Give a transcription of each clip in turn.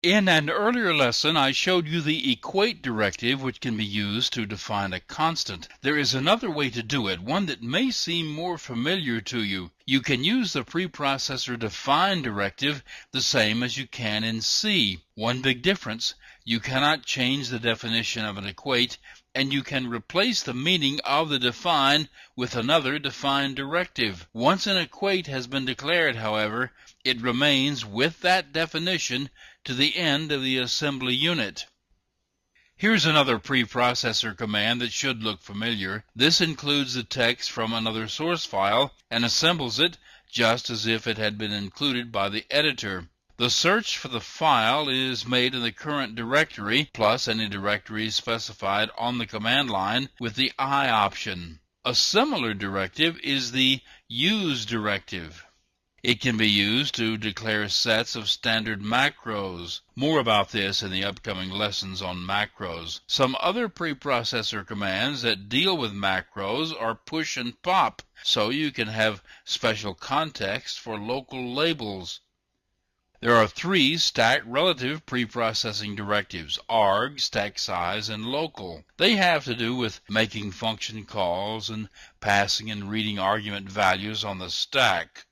In an earlier lesson, I showed you the equate directive, which can be used to define a constant. There is another way to do it, one that may seem more familiar to you. You can use the preprocessor define directive the same as you can in C. One big difference: you cannot change the definition of an equate, and you can replace the meaning of the define with another define directive. Once an equate has been declared, however, it remains with that definition to the end of the assembly unit. Here's another preprocessor command that should look familiar. This includes the text from another source file and assembles it just as if it had been included by the editor. The search for the file is made in the current directory, plus any directory specified on the command line with the I option. A similar directive is the use directive. It can be used to declare sets of standard macros. More about this in the upcoming lessons on macros. Some other preprocessor commands that deal with macros are push and pop, so you can have special context for local labels. There are three stack relative preprocessing directives: arg, stack size, and local. They have to do with making function calls and passing and reading argument values on the stack.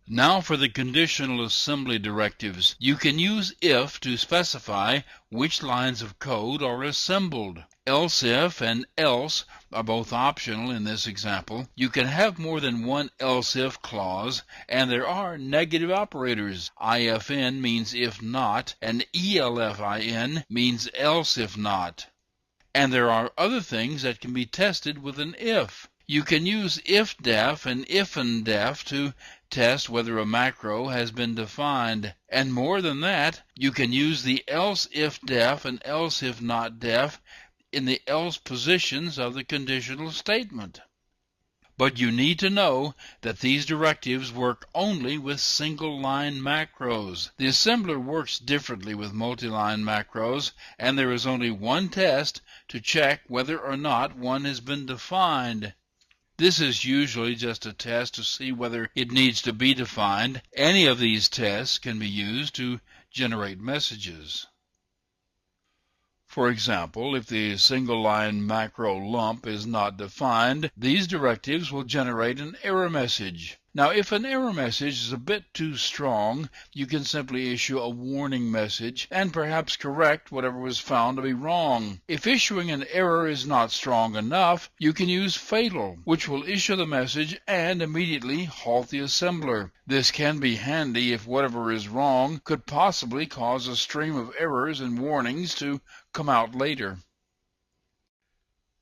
Now for the conditional assembly directives. You can use if to specify which lines of code are assembled. Else if and else are both optional in this example. You can have more than one else if clause, and there are negative operators. IFN means if not, and ELFIN means else if not. And there are other things that can be tested with an if. You can use ifdef and ifndef to test whether a macro has been defined. And more than that, you can use the else if def and else if not def in the else positions of the conditional statement. But you need to know that these directives work only with single-line macros. The assembler works differently with multi-line macros, and there is only one test to check whether or not one has been defined. This is usually just a test to see whether it needs to be defined. Any of these tests can be used to generate messages. For example, if the single-line macro lump is not defined, these directives will generate an error message. Now, if an error message is a bit too strong, you can simply issue a warning message and perhaps correct whatever was found to be wrong. If issuing an error is not strong enough, you can use fatal, which will issue the message and immediately halt the assembler. This can be handy if whatever is wrong could possibly cause a stream of errors and warnings to come out later.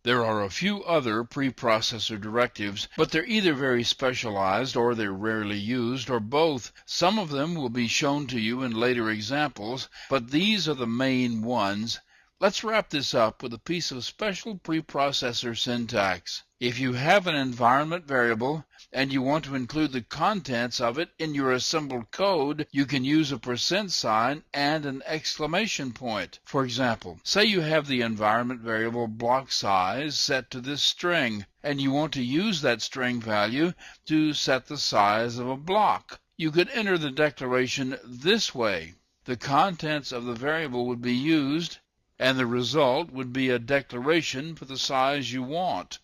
There are a few other preprocessor directives, but they're either very specialized or they're rarely used, or both. Some of them will be shown to you in later examples, but these are the main ones. Let's wrap this up with a piece of special preprocessor syntax. If you have an environment variable and you want to include the contents of it in your assembled code, you can use a % and an exclamation point. For example, say you have the environment variable block size set to this string, and you want to use that string value to set the size of a block. You could enter the declaration this way. The contents of the variable would be used, and the result would be a declaration for the size you want.